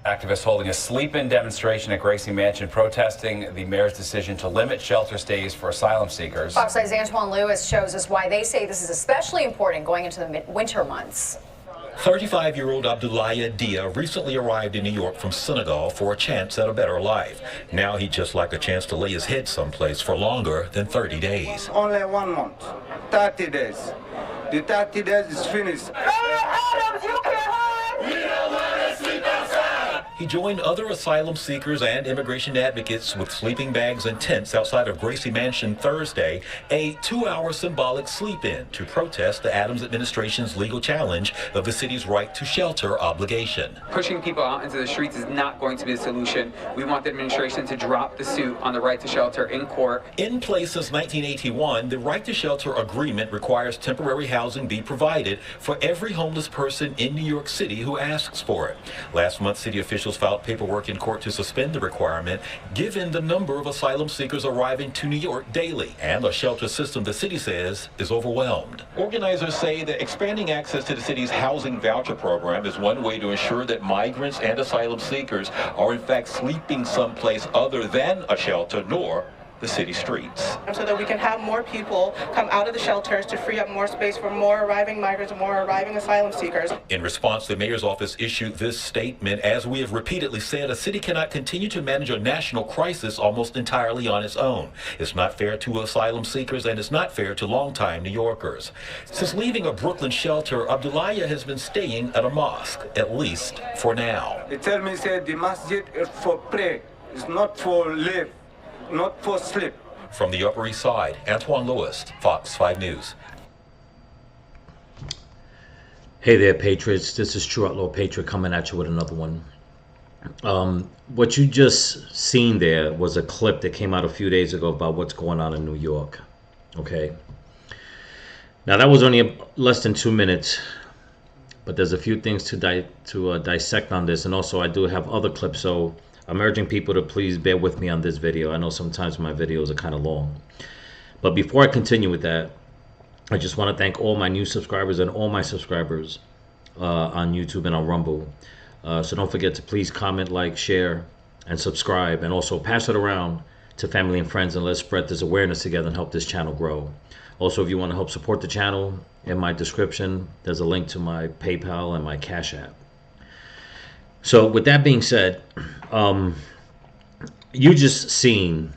Activists holding a sleep-in demonstration at Gracie Mansion protesting the mayor's decision to limit shelter stays for asylum seekers. Fox 5's Antoine Lewis shows us why they say this is especially important going into the winter months. 35-year-old Abdoulaye Dia recently arrived in New York from Senegal for a chance at a better life. Now he'd just like a chance to lay his head someplace for longer than 30 days. Only 1 month, 30 days. The 30 days is finished. He joined other asylum seekers and immigration advocates with sleeping bags and tents outside of Gracie Mansion Thursday, a 2-hour symbolic sleep-in to protest the Adams administration's legal challenge of the city's right to shelter obligation. Pushing people out into the streets is not going to be the solution. We want the administration to drop the suit on the right to shelter in court. In place since 1981, the right to shelter agreement requires temporary housing be provided for every homeless person in New York City who asks for it. Last month, city officials filed paperwork in court to suspend the requirement, given the number of asylum seekers arriving to New York daily, and a shelter system the city says is overwhelmed. Organizers say that expanding access to the city's housing voucher program is one way to ensure that migrants and asylum seekers are in fact sleeping someplace other than a shelter nor the city streets. So that we can have more people come out of the shelters to free up more space for more arriving migrants and more arriving asylum seekers. In response, the mayor's office issued this statement. As we have repeatedly said, a city cannot continue to manage a national crisis almost entirely on its own. It's not fair to asylum seekers, and it's not fair to longtime New Yorkers. Since leaving a Brooklyn shelter, Abdoulaye has been staying at a mosque, at least for now. They tell me, say, the masjid is for pray, it's not for live. Not for sleep. From the Upper East Side, Antoine Lewis, Fox 5 News. Hey there, Patriots. This is True Outlaw Patriot coming at you with another one. What you just seen there was a clip that came out a few days ago about what's going on in New York. Okay. Now, that was only less than 2 minutes, but there's a few things to dissect on this, and also I do have other clips, so I'm urging people to please bear with me on this video. I know sometimes my videos are kind of long. But before I continue with that, I just want to thank all my new subscribers and all my subscribers on YouTube and on Rumble. So don't forget to please comment, like, share, and subscribe. And also pass it around to family and friends, and let's spread this awareness together and help this channel grow. Also, if you want to help support the channel, in my description, there's a link to my PayPal and my Cash App. So with that being said, you just seen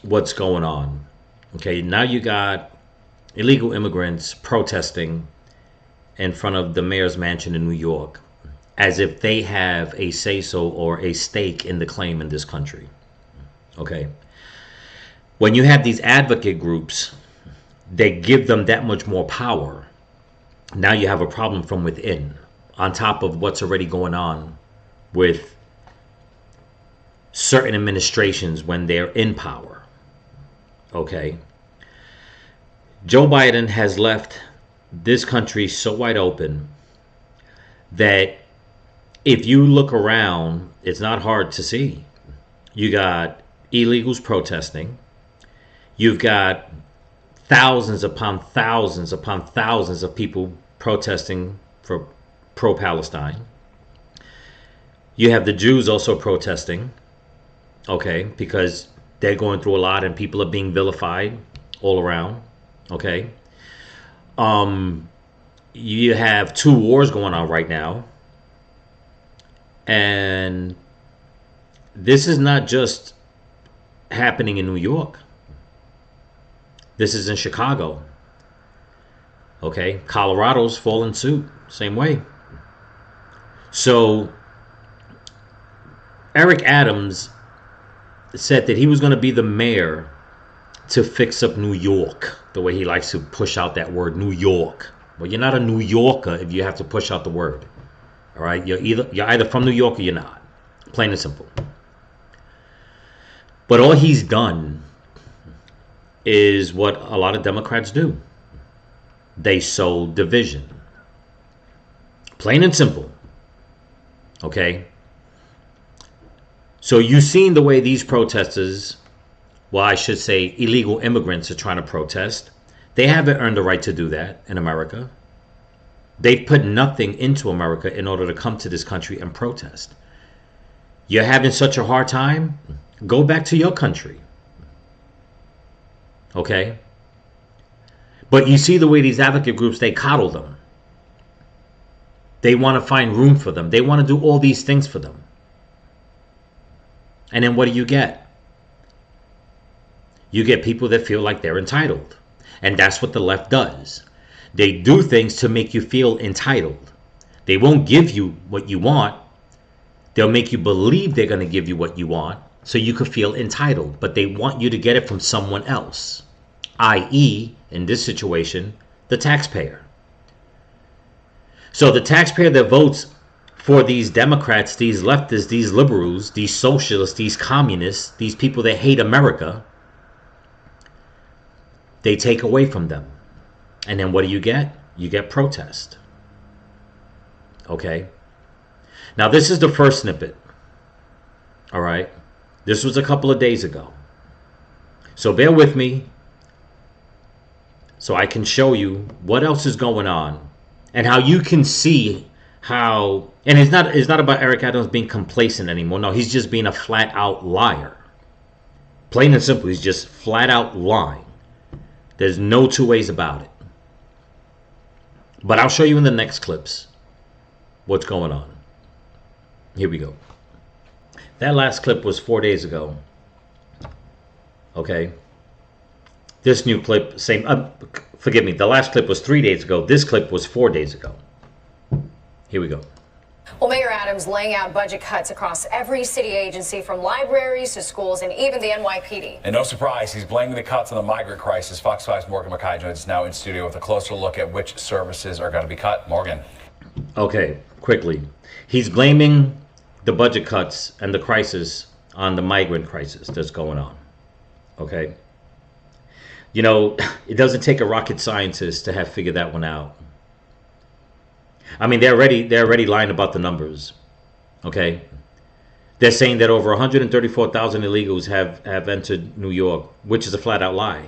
what's going on. Okay, now you got illegal immigrants protesting in front of the mayor's mansion in New York as if they have a say-so or a stake in the claim in this country. Okay, when you have these advocate groups that give them that much more power, now you have a problem from within, on top of what's already going on with certain administrations when they're in power. Okay, Joe Biden has left this country so wide open that if you look around, it's not hard to see. You got illegals protesting. You've got thousands upon thousands upon thousands of people protesting for pro-Palestine. You have the Jews also protesting, okay, because they're going through a lot and people are being vilified all around, okay. You have 2 wars going on right now, and this is not just happening in New York. This is in Chicago, okay. Colorado's following suit, same way. So Eric Adams said that he was going to be the mayor to fix up New York, the way he likes to push out that word, New York. Well, you're not a New Yorker if you have to push out the word. All right, you're either from New York or you're not. Plain and simple. But all he's done is what a lot of Democrats do. They sow division. Plain and simple. Okay? So you've seen the way these protesters, well, I should say illegal immigrants, are trying to protest. They haven't earned the right to do that in America. They've put nothing into America in order to come to this country and protest. You're having such a hard time? Go back to your country. Okay? But you see the way these advocate groups, they coddle them. They want to find room for them. They want to do all these things for them. And then what do you get? You get people that feel like they're entitled. And that's what the left does. They do things to make you feel entitled. They won't give you what you want. They'll make you believe they're going to give you what you want so you could feel entitled. But they want you to get it from someone else, i.e., in this situation, the taxpayer. So the taxpayer that votes for these Democrats, these leftists, these liberals, these socialists, these communists, these people that hate America, they take away from them. And then what do you get? You get protest. Okay? Now this is the first snippet. All right? This was a couple of days ago. So bear with me so I can show you what else is going on and how you can see how, and it's not about Eric Adams being complacent anymore. No, he's just being a flat out liar. Plain and simple, he's just flat out lying. There's no two ways about it. But I'll show you in the next clips what's going on. Here we go. That last clip was 4 days ago. Okay. This new clip, same, forgive me, the last clip was 3 days ago. This clip was 4 days ago. Here we go. Well, Mayor Adams laying out budget cuts across every city agency, from libraries to schools and even the NYPD. And no surprise, he's blaming the cuts on the migrant crisis. Fox 5's Morgan McKay joins us now in studio with a closer look at which services are going to be cut. Morgan. Okay, quickly. He's blaming the budget cuts and the crisis on the migrant crisis that's going on. Okay? You know, it doesn't take a rocket scientist to have figured that one out. I mean, they're already lying about the numbers. Okay? They're saying that over 134,000 illegals have entered New York, which is a flat out lie.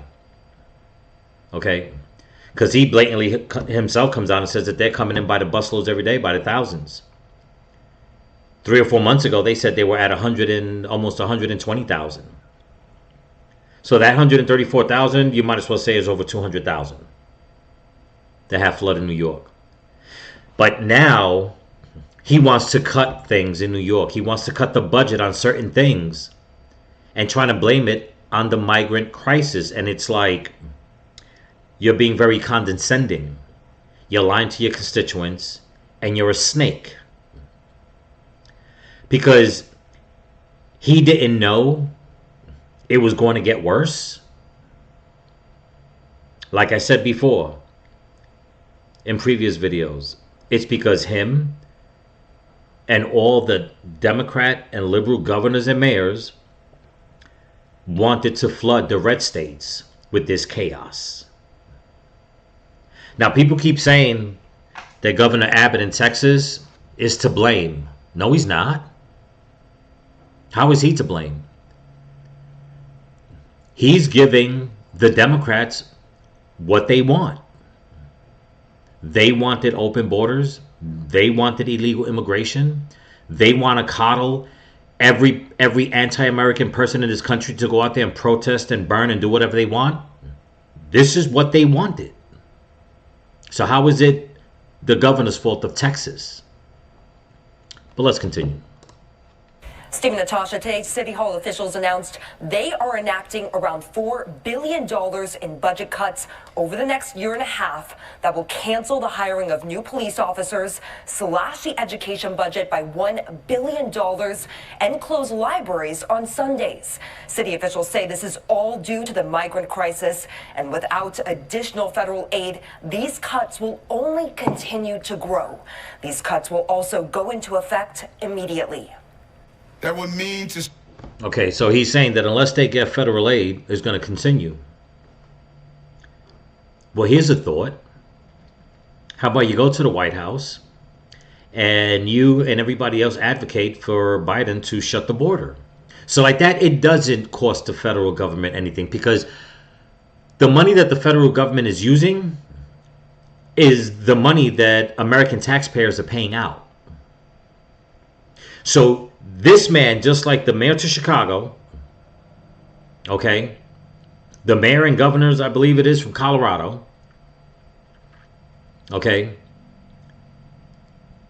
Okay? Because he blatantly himself comes out and says that they're coming in by the busloads every day, by the thousands. 3 or 4 months ago, they said they were at almost 120,000. So that 134,000, you might as well say is over 200,000 that have flooded New York. But now he wants to cut things in New York. He wants to cut the budget on certain things and trying to blame it on the migrant crisis. And it's like, you're being very condescending. You're lying to your constituents and you're a snake. Because he didn't know it was going to get worse. Like I said before in previous videos, it's because him and all the Democrat and liberal governors and mayors wanted to flood the red states with this chaos. Now, people keep saying that Governor Abbott in Texas is to blame. No, he's not. How is he to blame? He's giving the Democrats what they want. They wanted open borders. They wanted illegal immigration. They want to coddle every anti-American person in this country to go out there and protest and burn and do whatever they want. This is what they wanted. So how is it the governor's fault of Texas? But let's continue. Stephen, Natasha, today City Hall officials announced they are enacting around $4 billion in budget cuts over the next year and a half that will cancel the hiring of new police officers, slash the education budget by $1 billion, and close libraries on Sundays. City officials say this is all due to the migrant crisis, and without additional federal aid, these cuts will only continue to grow. These cuts will also go into effect immediately. That would mean to... Okay, so he's saying that unless they get federal aid, it's going to continue. Well, here's a thought. How about you go to the White House and you and everybody else advocate for Biden to shut the border? So like that, it doesn't cost the federal government anything, because the money that the federal government is using is the money that American taxpayers are paying out. So This man, just like the mayor of Chicago, okay, the mayor and governors, I believe it is, from Colorado, okay,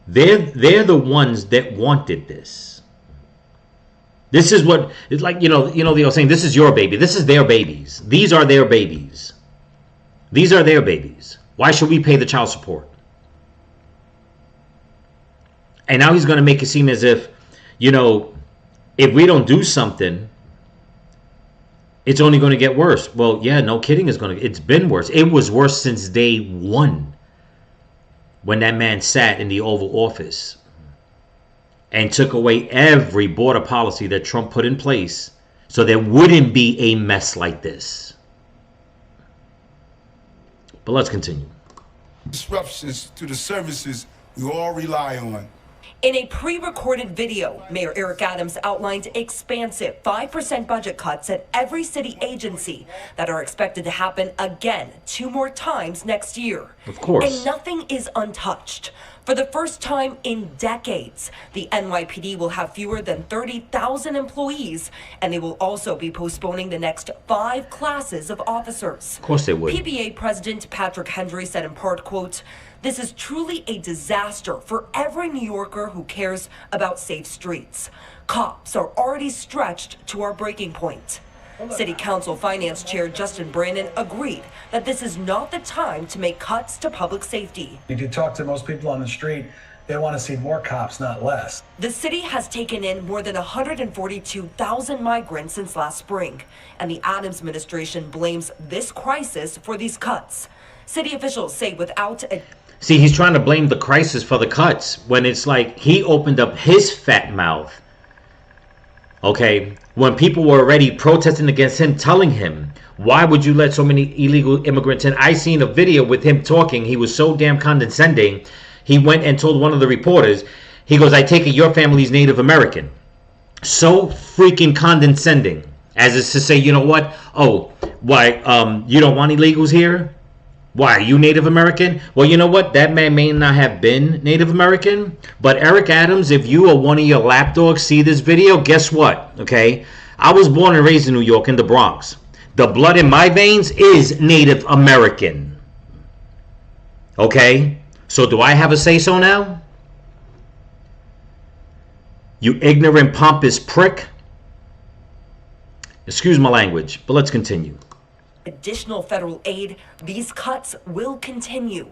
they're the ones that wanted this. This is what it's like, they are saying this is your baby. This is their babies. These are their babies. These are their babies. Why should we pay the child support? And now he's going to make it seem as if, if we don't do something, it's only going to get worse. Well, yeah, no kidding. It's been worse. It was worse since day one when that man sat in the Oval Office and took away every border policy that Trump put in place so there wouldn't be a mess like this. But let's continue. Disruptions to the services we all rely on. In a pre-recorded video, Mayor Eric Adams outlined expansive 5% budget cuts at every city agency that are expected to happen again 2 more times next year. Of course. And nothing is untouched. For the first time in decades, the NYPD will have fewer than 30,000 employees, and they will also be postponing the next 5 classes of officers. Of course they would. PBA President Patrick Henry said in part, quote, "This is truly a disaster for every New Yorker who cares about safe streets. Cops are already stretched to our breaking point." City Council Finance Chair Justin Brandon agreed that this is not the time to make cuts to public safety. If you talk to most people on the street, they want to see more cops, not less. The city has taken in more than 142,000 migrants since last spring, and the Adams administration blames this crisis for these cuts. City officials say without a See, he's trying to blame the crisis for the cuts when it's like he opened up his fat mouth. Okay, when people were already protesting against him, telling him, why would you let so many illegal immigrants in? I seen a video with him talking. He was so damn condescending. He went and told one of the reporters, he goes, "I take it your family's Native American." So freaking condescending, as is to say, you know what? Oh, why, you don't want illegals here? Why, are you Native American? Well, you know what? That man may not have been Native American, but Eric Adams, if you or one of your lapdogs see this video, guess what? Okay? I was born and raised in New York, in the Bronx. The blood in my veins is Native American. Okay? So do I have a say-so now? You ignorant, pompous prick. Excuse my language, but let's continue. Additional federal aid, these cuts will continue.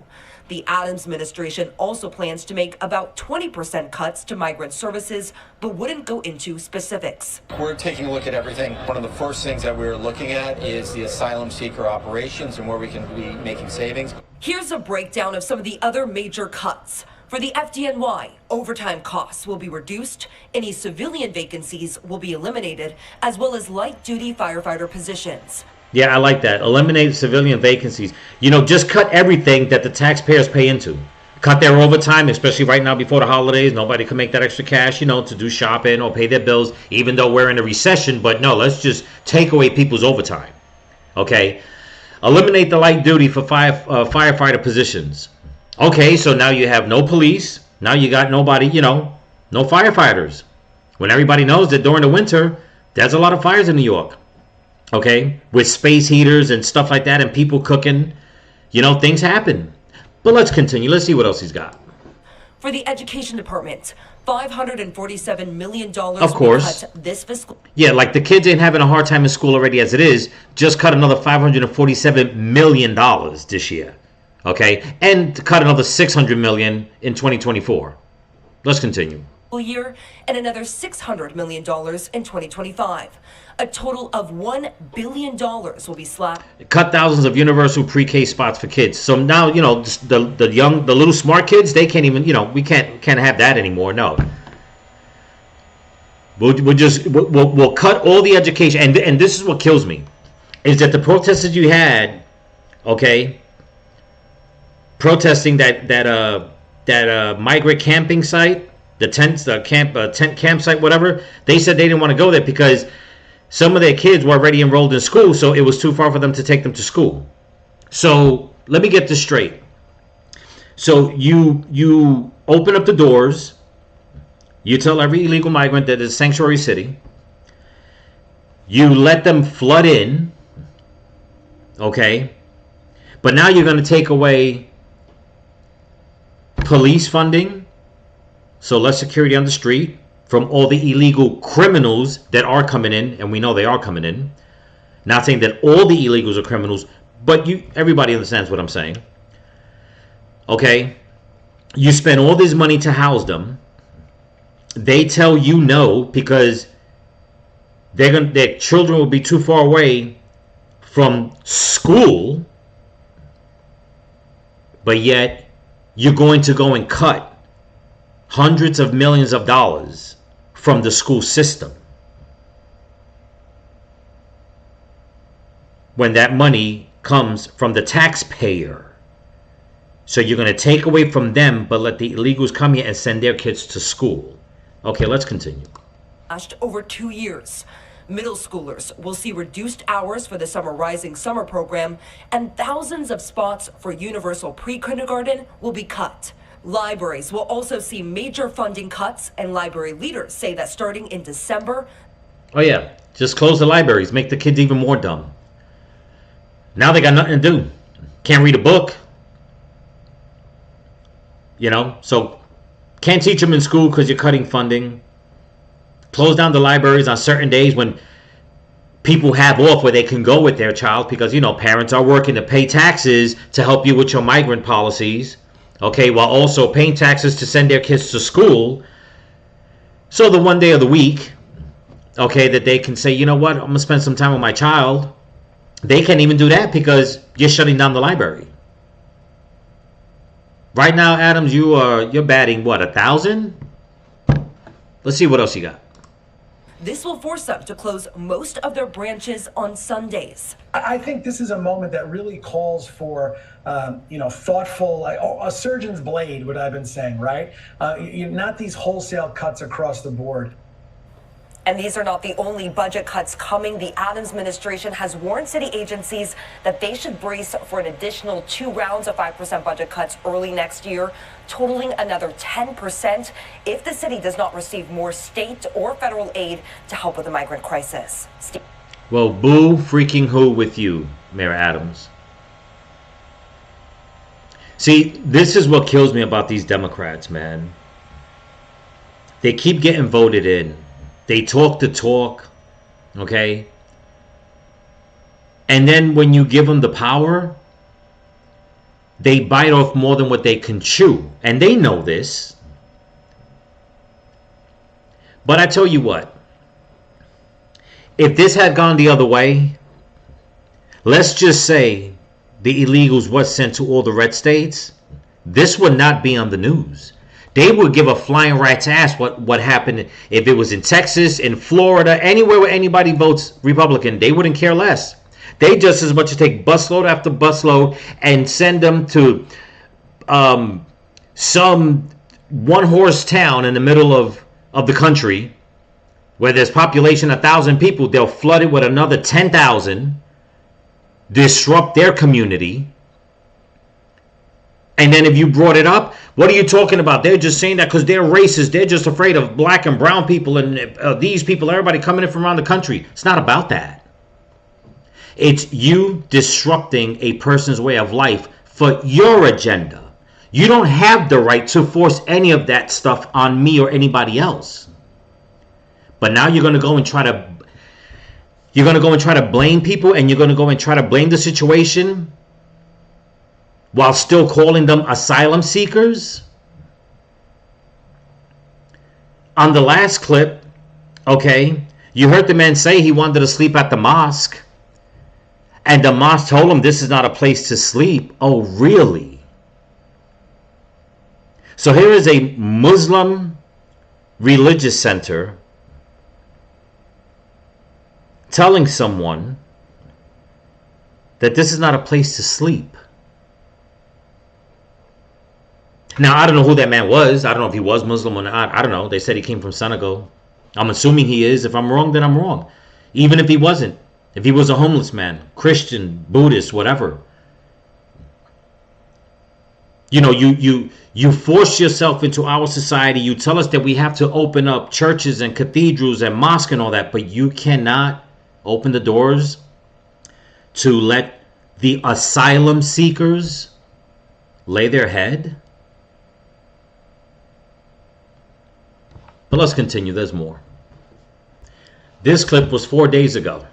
The Adams administration also plans to make about 20% cuts to migrant services, but wouldn't go into specifics. We're taking a look at everything. One of the first things that we're looking at is the asylum seeker operations and where we can be making savings. Here's a breakdown of some of the other major cuts. For the FDNY, overtime costs will be reduced, any civilian vacancies will be eliminated, as well as light-duty firefighter positions. Yeah, I like that. Eliminate civilian vacancies. Just cut everything that the taxpayers pay into. Cut their overtime, especially right now before the holidays. Nobody can make that extra cash, to do shopping or pay their bills, even though we're in a recession. But no, let's just take away people's overtime. Okay? Eliminate the light duty for firefighter positions. Okay, so now you have no police. Now you got nobody, no firefighters. When everybody knows that during the winter, there's a lot of fires in New York. Okay, with space heaters and stuff like that and people cooking, things happen. But let's continue. Let's see what else he's got. For the education department, $547 million of course. Cut this fiscal. Yeah, like the kids ain't having a hard time in school already as it is. Just cut another $547 million this year. Okay, and cut another $600 million in 2024. Let's continue. Year and another $600 million in 2025. A total of $1 billion will be slapped. Cut thousands of universal pre-K spots for kids. So now, the little smart kids, they can't even, we can't have that anymore. No. We'll cut all the education. And this is what kills me, is that the protesters you had, okay, protesting that migrant camping site, the tent campsite, whatever, they said they didn't want to go there because some of their kids were already enrolled in school, so it was too far for them to take them to school. So let me get this straight. So you open up the doors You tell every illegal migrant that it's a sanctuary city. You let them flood in. Okay? But now you're going to take away police funding, so less security on the street, from all the illegal criminals that are coming in, and we know they are coming in. Not saying that all the illegals are criminals, but everybody understands what I'm saying. Okay? You spend all this money to house them. They tell you no because their children will be too far away from school, but yet you're going to go and cut hundreds of millions of dollars from the school system when that money comes from the taxpayer. So you're going to take away from them but let the illegals come here and send their kids to school. Okay, let's continue. Over 2 years. Middle schoolers will see reduced hours for the Summer Rising summer program, and thousands of spots for universal pre-kindergarten will be cut. Libraries will also see major funding cuts, and library leaders say that starting in December... Oh yeah, just close the libraries, make the kids even more dumb. Now they got nothing to do. Can't read a book. You know, so can't teach them in school because you're cutting funding. Close down the libraries on certain days when people have off where they can go with their child because, you know, parents are working to pay taxes to help you with your migrant policies. Okay, while also paying taxes to send their kids to school. So the one day of the week, okay, that they can say, you know what, I'm going to spend some time with my child. They can't even do that because you're shutting down the library. Right now, Adams, you're batting, what, 1,000? Let's see what else you got. This will force them to close most of their branches on Sundays. I think this is a moment that really calls for, thoughtful, like a surgeon's blade, what I've been saying, right? Not these wholesale cuts across the board. And these are not the only budget cuts coming. The Adams administration has warned city agencies that they should brace for an additional 2 rounds of 5% budget cuts early next year, totaling another 10% if the city does not receive more state or federal aid to help with the migrant crisis. Well, boo freaking who with you, Mayor Adams. See, this is what kills me about these Democrats, man. They keep getting voted in. They talk the talk, okay? And then when you give them the power, they bite off more than what they can chew. And they know this. But I tell you what, if this had gone the other way, let's just say the illegals was sent to all the red states, this would not be on the news. They would give a flying rat's ass what happened if it was in Texas, in Florida, anywhere where anybody votes Republican. They wouldn't care less. They just as much as take busload after busload and send them to some one-horse town in the middle of the country where there's population 1,000 people. They'll flood it with another 10,000, disrupt their community. And then if you brought it up, what are you talking about? They're just saying that because they're racist. They're just afraid of black and brown people and these people, everybody coming in from around the country. It's not about that. It's you disrupting a person's way of life for your agenda. You don't have the right to force any of that stuff on me or anybody else. But now you're going to go and try to blame people, and you're going to go and try to blame the situation while still calling them asylum seekers. On the last clip, okay, you heard the man say he wanted to sleep at the mosque. And the mosque told him this is not a place to sleep. Oh, really? So here is a Muslim religious center telling someone that this is not a place to sleep. Now, I don't know who that man was. I don't know if he was Muslim or not. I don't know. They said he came from Senegal. I'm assuming he is. If I'm wrong, then I'm wrong. Even if he wasn't. If he was a homeless man, Christian, Buddhist, whatever. You force yourself into our society. You tell us that we have to open up churches and cathedrals and mosques and all that, but you cannot open the doors to let the asylum seekers lay their head. But let's continue. There's more. This clip was 4 days ago.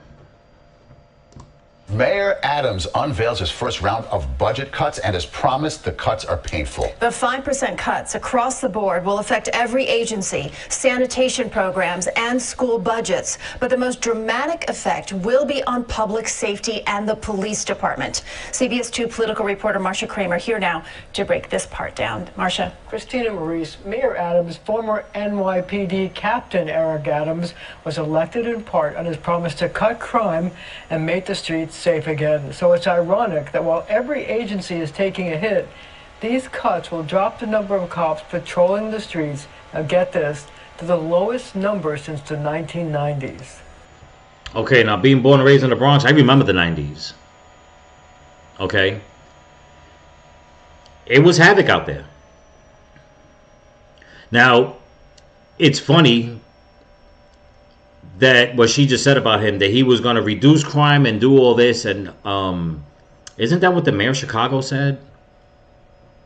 Mayor Adams unveils his first round of budget cuts and has promised the cuts are painful. The 5% cuts across the board will affect every agency, sanitation programs, and school budgets. But the most dramatic effect will be on public safety and the police department. CBS 2 political reporter Marcia Kramer here now to break this part down. Marcia. Christina Maurice, Mayor Adams' former NYPD Captain Eric Adams was elected in part on his promise to cut crime and make the streets safe again. So it's ironic that while every agency is taking a hit, these cuts will drop the number of cops patrolling the streets, now get this, to the lowest number since the 1990s. Okay, now being born and raised in the Bronx, I remember the 90s. Okay? It was havoc out there. Now, it's funny that what she just said about him, that he was going to reduce crime and do all this, and isn't that what the mayor of Chicago said?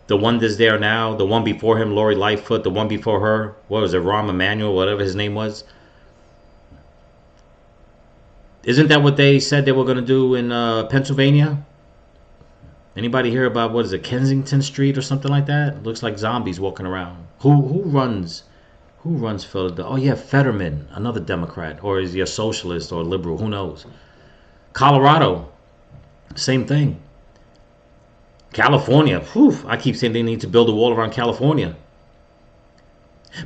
The one that's there now, the one before him, Lori Lightfoot, the one before her, what was it, Rahm Emanuel, whatever his name was? Isn't that what they said they were going to do in Pennsylvania? Anybody hear about, what is it, Kensington Street or something like that? It looks like zombies walking around. Who runs Philadelphia? Oh yeah, Fetterman, another Democrat, or is he a socialist or liberal? Who knows? Colorado, same thing. California, whew, I keep saying they need to build a wall around California.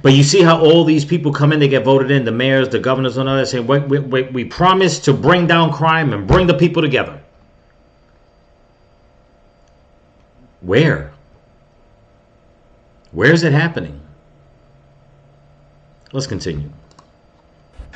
But you see how all these people come in, they get voted in, the mayors, the governors, and all that, saying, we promise to bring down crime and bring the people together. Where? Where is it happening? Let's continue.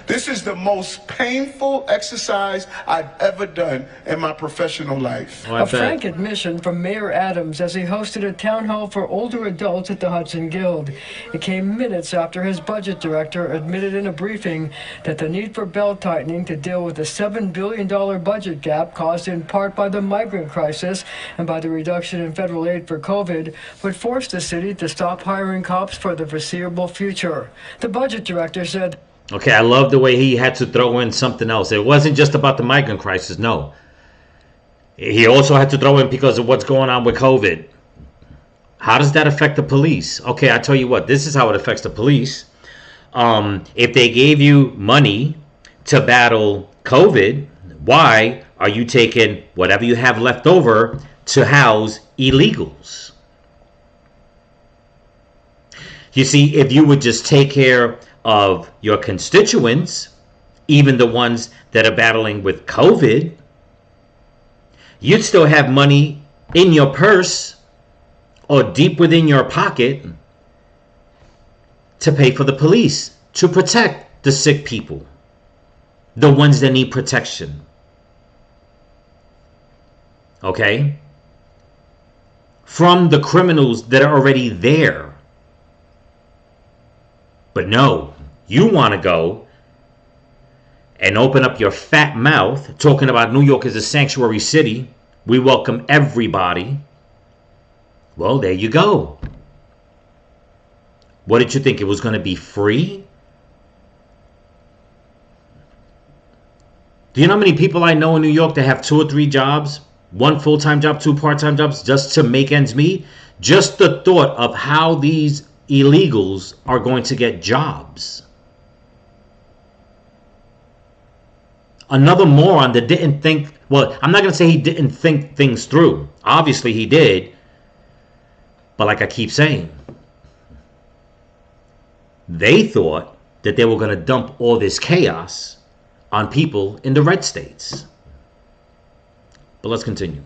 This is the most painful exercise I've ever done in my professional life. A frank admission from Mayor Adams as he hosted a town hall for older adults at the Hudson Guild. It came minutes after his budget director admitted in a briefing that the need for belt tightening to deal with the $7 billion budget gap caused in part by the migrant crisis and by the reduction in federal aid for COVID would force the city to stop hiring cops for the foreseeable future. The budget director said, okay, I love the way he had to throw in something else. It wasn't just about the migrant crisis, no. He also had to throw in because of what's going on with COVID. How does that affect the police? Okay, I tell you what, this is how it affects the police. If they gave you money to battle COVID, why are you taking whatever you have left over to house illegals? You see, if you would just take care of your constituents, even the ones that are battling with COVID, you'd still have money in your purse or deep within your pocket to pay for the police, to protect the sick people, the ones that need protection. Okay? From the criminals that are already there. But no, you want to go and open up your fat mouth talking about New York is a sanctuary city. We welcome everybody. Well, there you go. What did you think? It was going to be free? Do you know how many people I know in New York that have 2 or 3 jobs? 1 full-time job, 2 part-time jobs just to make ends meet? Just the thought of how these illegals are going to get jobs. Another moron that didn't think, well, I'm not going to say he didn't think things through. Obviously he did. But like I keep saying, they thought that they were going to dump all this chaos on people in the red states. But let's continue.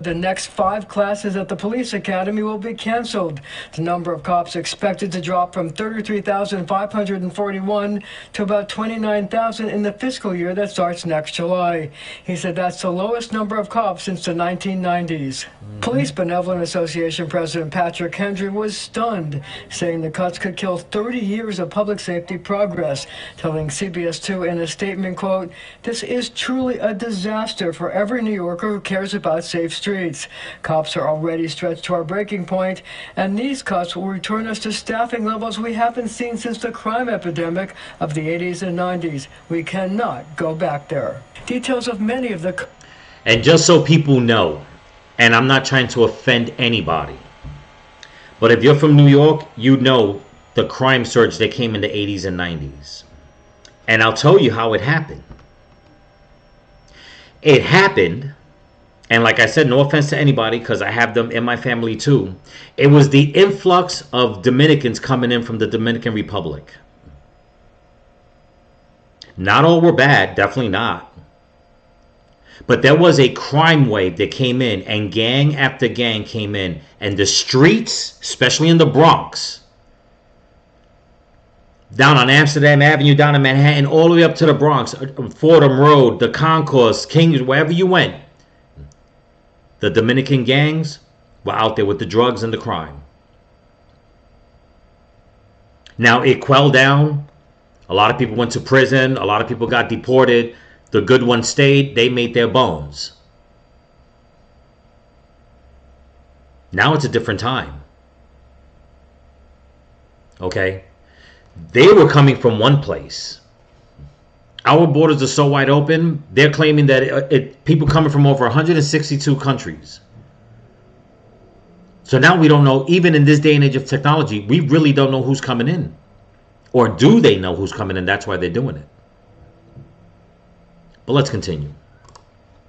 The next 5 classes at the police academy will be canceled. The number of cops expected to drop from 33,541 to about 29,000 in the fiscal year that starts next July. He said that's the lowest number of cops since the 1990s. Police Benevolent Association President Patrick Hendry was stunned, saying the cuts could kill 30 years of public safety progress, telling CBS 2 in a statement, quote, "This is truly a disaster for every New Yorker who cares about safe streets. Cops are already stretched to our breaking point, and these cuts will return us to staffing levels we haven't seen since the crime epidemic of the 80s and 90s. We cannot go back there." Details of many of the... And just so people know, and I'm not trying to offend anybody, but if you're from New York, you know the crime surge that came in the 80s and 90s. And I'll tell you how it happened. It happened, and like I said, no offense to anybody, because I have them in my family too. It was the influx of Dominicans coming in from the Dominican Republic. Not all were bad, definitely not. But there was a crime wave that came in, and gang after gang came in. And the streets, especially in the Bronx, down on Amsterdam Avenue, down in Manhattan, all the way up to the Bronx, Fordham Road, the Concourse, Kings, wherever you went, the Dominican gangs were out there with the drugs and the crime. Now, it quelled down. A lot of people went to prison. A lot of people got deported. The good ones stayed. They made their bones. Now it's a different time. Okay? They were coming from one place. Our borders are so wide open, they're claiming that people coming from over 162 countries. So now we don't know, even in this day and age of technology, we really don't know who's coming in. Or do they know who's coming in? That's why they're doing it. But let's continue.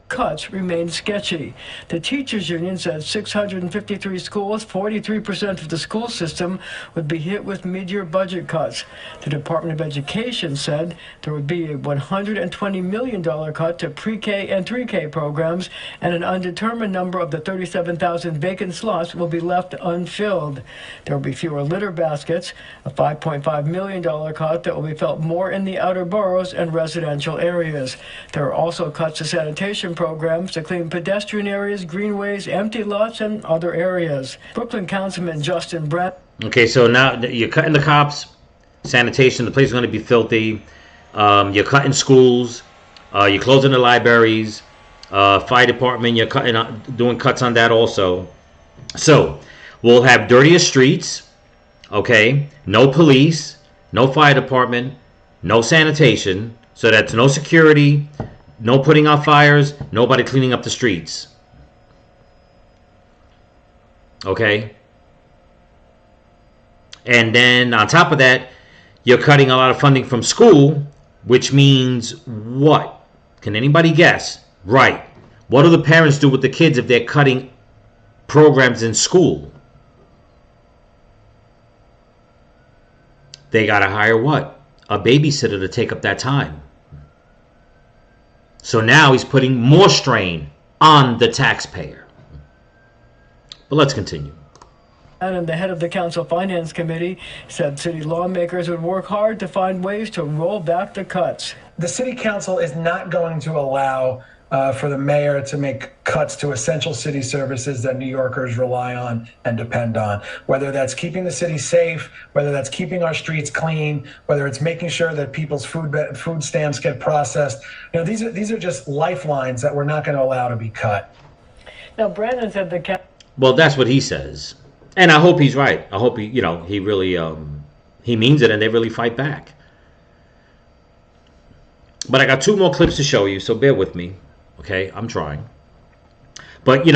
Cuts remain sketchy. The teachers union said 653 schools, 43% of the school system, would be hit with mid-year budget cuts. The Department of Education said there would be a $120 million cut to pre-K and 3K programs, and an undetermined number of the 37,000 vacant slots will be left unfilled. There will be fewer litter baskets, a $5.5 million cut that will be felt more in the outer boroughs and residential areas. There are also cuts to sanitation programs to clean pedestrian areas, greenways, empty lots, and other areas. Brooklyn Councilman Justin Brett. Okay, so now you're cutting the cops, sanitation, the place is going to be filthy. You're cutting schools. You're closing the libraries. Fire department, you're doing cuts on that also. So we'll have dirtier streets, okay? No police, no fire department, no sanitation. So that's no security, no putting out fires, nobody cleaning up the streets. Okay? And then on top of that, you're cutting a lot of funding from school, which means what? Can anybody guess? Right. What do the parents do with the kids if they're cutting programs in school? They got to hire what? A babysitter to take up that time. So now he's putting more strain on the taxpayer. But let's continue. And the head of the Council Finance Committee said city lawmakers would work hard to find ways to roll back the cuts. The city council is not going to allow for the mayor to make cuts to essential city services that New Yorkers rely on and depend on, whether that's keeping the city safe, whether that's keeping our streets clean, whether it's making sure that people's food stamps get processed. You know, these are just lifelines that we're not going to allow to be cut. Now, Brandon said the Well, that's what he says. And I hope he's right. I hope he really he means it and they really fight back. But I got 2 more clips to show you, so bear with me. Okay, I'm trying. But,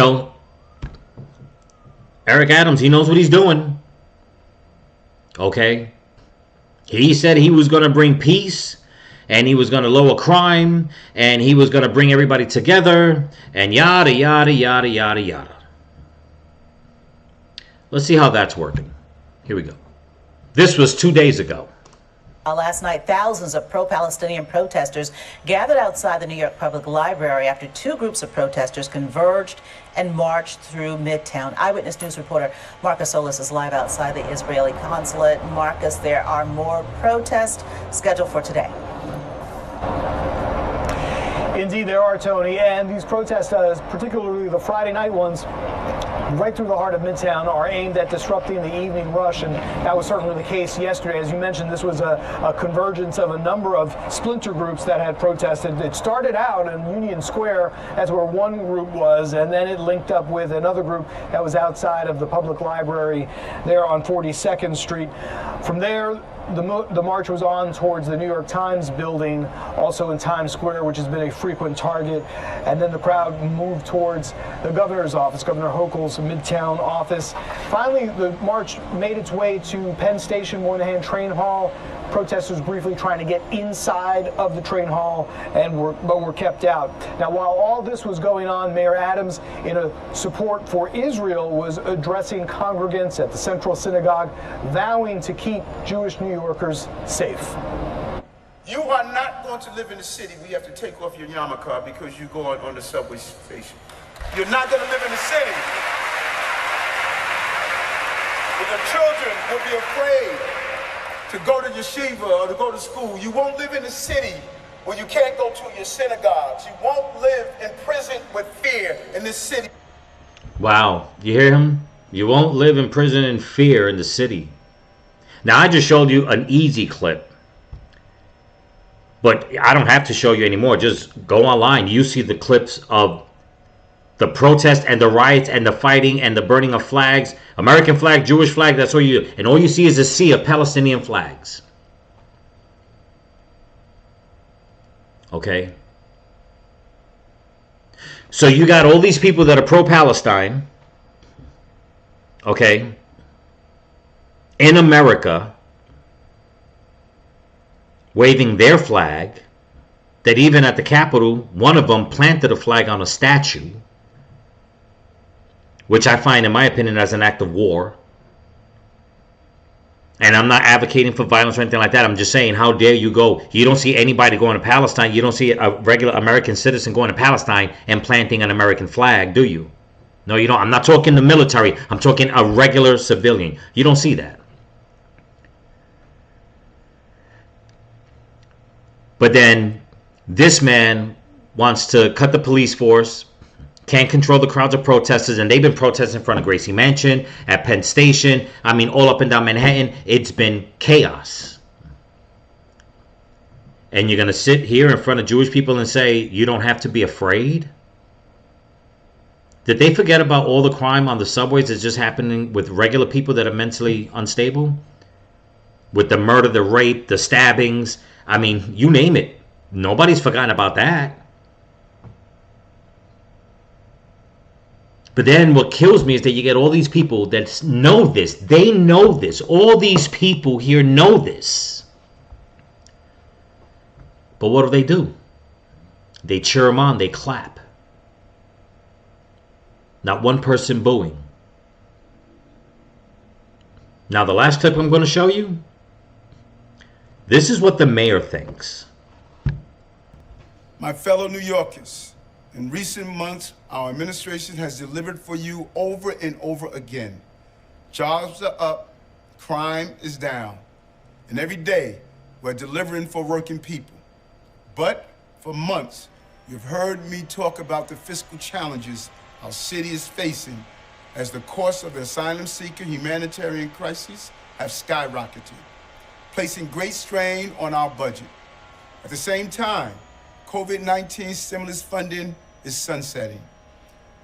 Eric Adams, he knows what he's doing. Okay? He said he was going to bring peace, and he was going to lower crime, and he was going to bring everybody together, and yada, yada, yada, yada, yada. Let's see how that's working. Here we go. This was 2 days ago. Last night, thousands of pro-Palestinian protesters gathered outside the New York Public Library after two groups of protesters converged and marched through Midtown. Eyewitness News reporter Marcus Solis is live outside the Israeli consulate. Marcus, there are more protests scheduled for today. Indeed, there are, Tony, and these protests, particularly the Friday night ones, right through the heart of Midtown, are aimed at disrupting the evening rush, and that was certainly the case yesterday. As you mentioned, this was a convergence of a number of splinter groups that had protested. It started out in Union Square, that's where one group was, and then it linked up with another group that was outside of the public library there on 42nd Street. From there, the march was on towards the New York Times building, also in Times Square, which has been a frequent target. And then the crowd moved towards the governor's office, Governor Hochul's Midtown office. Finally, the march made its way to Penn Station Moynihan Train Hall. Protesters briefly trying to get inside of the train hall, but were kept out. Now, while all this was going on, Mayor Adams, in a support for Israel, was addressing congregants at the Central Synagogue, vowing to keep Jewish New Yorkers safe. You are not going to live in the city where you have to take off your yarmulke because you go on the subway station. You're not going to live in the city where the children will be afraid to go to yeshiva or to go to school. You won't live in a city where you can't go to your synagogues. You won't live in prison with fear in this city. Wow, you hear him? You won't live in prison in fear in the city. Now, I just showed you an easy clip, but I don't have to show you anymore. Just go online. You see the clips of the protest and the riots and the fighting and the burning of flags. American flag, Jewish flag, that's all you do. And all you see is a sea of Palestinian flags. Okay? So you got all these people that are pro-Palestine, okay, in America, waving their flag, that even at the Capitol, one of them planted a flag on a statue, which I find, in my opinion, as an act of war. And I'm not advocating for violence or anything like that. I'm just saying, how dare you go? You don't see anybody going to Palestine. You don't see a regular American citizen going to Palestine and planting an American flag, do you? No, you don't. I'm not talking the military. I'm talking a regular civilian. You don't see that. But then this man wants to cut the police force, can't control the crowds of protesters, and they've been protesting in front of Gracie Mansion, at Penn Station, I mean, all up and down Manhattan. It's been chaos. And you're going to sit here in front of Jewish people and say, you don't have to be afraid? Did they forget about all the crime on the subways that's just happening with regular people that are mentally unstable? With the murder, the rape, the stabbings, I mean, you name it. Nobody's forgotten about that. But then what kills me is that you get all these people that know this. They know this. All these people here know this. But what do? They cheer them on. They clap. Not one person booing. Now, the last clip I'm going to show you, this is what the mayor thinks. My fellow New Yorkers, in recent months, our administration has delivered for you over and over again. Jobs are up, crime is down, and every day we're delivering for working people. But for months, you've heard me talk about the fiscal challenges our city is facing as the cost of the asylum seeker humanitarian crisis have skyrocketed, placing great strain on our budget. At the same time, COVID-19 stimulus funding is sunsetting.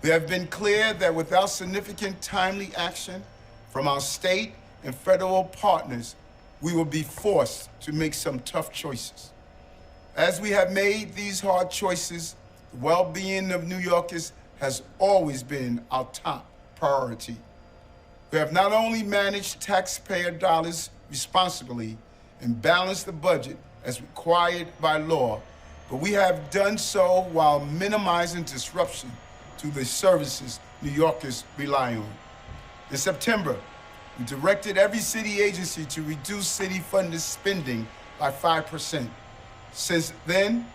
We have been clear that without significant timely action from our state and federal partners, we will be forced to make some tough choices. As we have made these hard choices, the well-being of New Yorkers has always been our top priority. We have not only managed taxpayer dollars responsibly and balanced the budget as required by law, but we have done so while minimizing disruption to the services New Yorkers rely on. In September, we directed every city agency to reduce city-funded spending by 5%. Since then,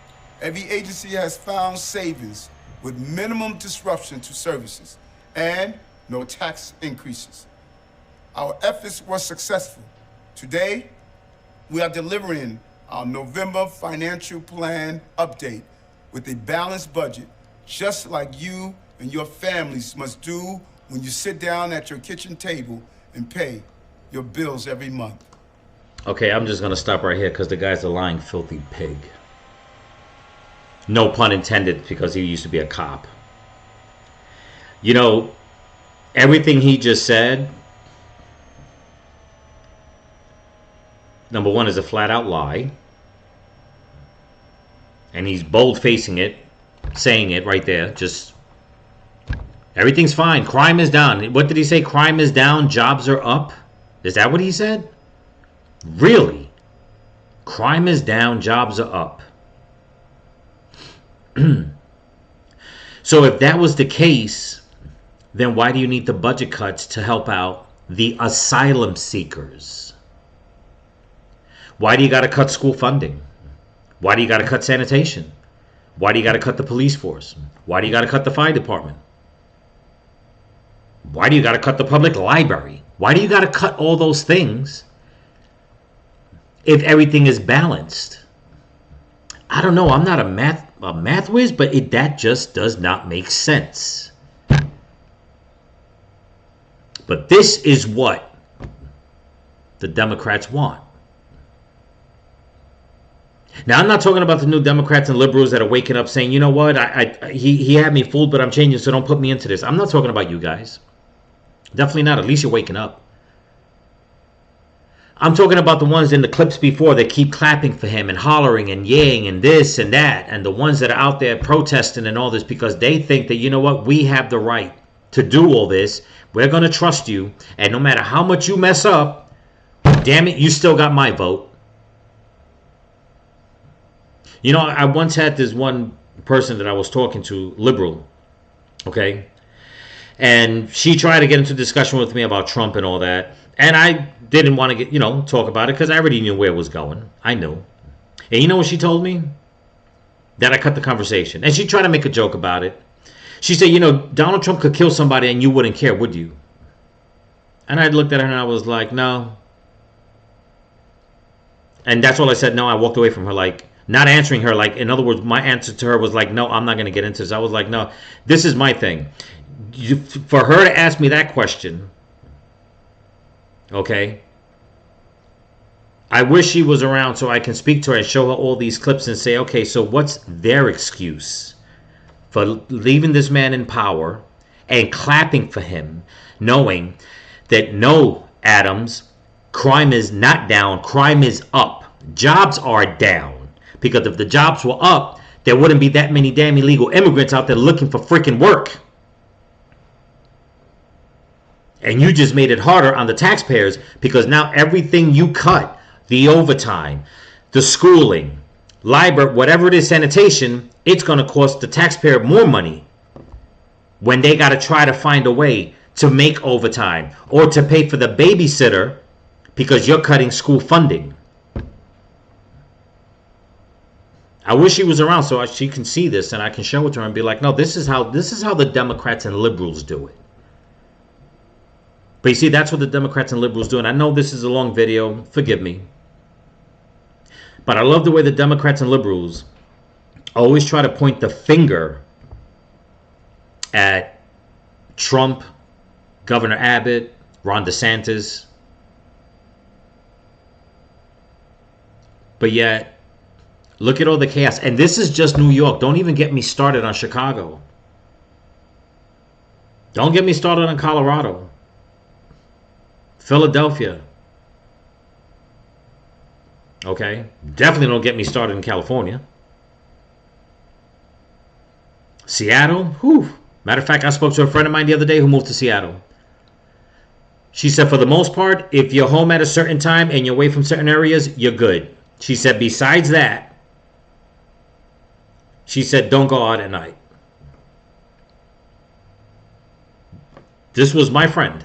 every agency has found savings with minimum disruption to services and no tax increases. Our efforts were successful. Today, we are delivering our November financial plan update with a balanced budget, just like you and your families must do when you sit down at your kitchen table and pay your bills every month. Okay, I'm just going to stop right here because the guy's a lying, filthy pig. No pun intended, because he used to be a cop. You know, everything he just said, number one, is a flat-out lie. And he's bold-facing it, saying it right there. Just, everything's fine. Crime is down. What did he say? Crime is down, jobs are up? Is that what he said? Really? Crime is down, jobs are up. So if that was the case, then why do you need the budget cuts to help out the asylum seekers? Why do you got to cut school funding? Why do you got to cut sanitation? Why do you got to cut the police force? Why do you got to cut the fire department? Why do you got to cut the public library? Why do you got to cut all those things if everything is balanced? I don't know. I'm not a math whiz, but that just does not make sense. But this is what the Democrats want. Now, I'm not talking about the new Democrats and liberals that are waking up saying, you know what, he had me fooled, but I'm changing, so don't put me into this. I'm not talking about you guys. Definitely not. At least you're waking up. I'm talking about the ones in the clips before that keep clapping for him and hollering and yaying and this and that, and the ones that are out there protesting and all this because they think that, you know what, we have the right to do all this. We're going to trust you, and no matter how much you mess up, damn it, you still got my vote. You know, I once had this one person that I was talking to, liberal, okay? And she tried to get into a discussion with me about Trump and all that. And I didn't want to talk about it because I already knew where it was going. I knew. And you know what she told me? That I cut the conversation. And she tried to make a joke about it. She said, you know, Donald Trump could kill somebody and you wouldn't care, would you? And I looked at her and I was like, no. And that's all I said. No, I walked away from her, like, not answering her. Like, in other words, my answer to her was like, no, I'm not going to get into this. I was like, no, this is my thing. For her to ask me that question, okay, I wish she was around so I can speak to her and show her all these clips and say, okay, so what's their excuse for leaving this man in power and clapping for him, knowing that no, Adams, crime is not down, crime is up. Jobs are down. Because if the jobs were up, there wouldn't be that many damn illegal immigrants out there looking for freaking work. And you just made it harder on the taxpayers because now everything you cut, the overtime, the schooling, library, whatever it is, sanitation, it's going to cost the taxpayer more money when they got to try to find a way to make overtime or to pay for the babysitter because you're cutting school funding. I wish she was around so she can see this and I can show it to her and be like, no, this is how the Democrats and liberals do it. But you see, that's what the Democrats and liberals do. And I know this is a long video. Forgive me. But I love the way the Democrats and liberals always try to point the finger at Trump, Governor Abbott, Ron DeSantis. But yet, look at all the chaos. And this is just New York. Don't even get me started on Chicago. Don't get me started on Colorado. Philadelphia. Okay? Definitely don't get me started in California. Seattle? Whew. Matter of fact, I spoke to a friend of mine the other day who moved to Seattle. She said, for the most part, if you're home at a certain time and you're away from certain areas, you're good. She said, besides that, she said, don't go out at night. This was my friend.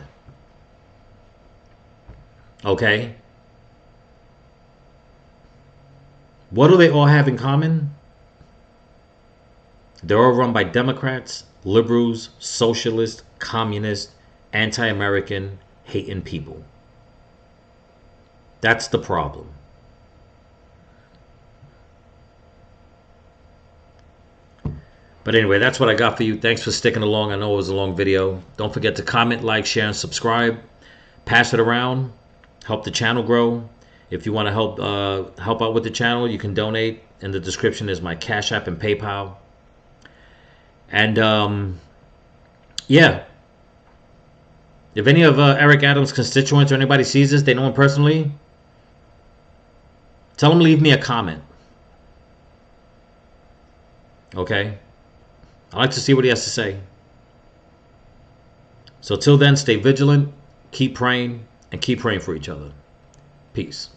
Okay? What do they all have in common? They're all run by Democrats, liberals, socialists, communists, anti-American, hating people. That's the problem. But anyway, that's what I got for you. Thanks for sticking along. I know it was a long video. Don't forget to comment, like, share, and subscribe. Pass it around. Help the channel grow. If you want to help out with the channel, you can donate. In the description is my Cash App and PayPal. And yeah, if any of Eric Adams' constituents or anybody sees this, they know him personally, tell him to leave me a comment. Okay? I like to see what he has to say. So till then, stay vigilant, keep praying, and keep praying for each other. Peace.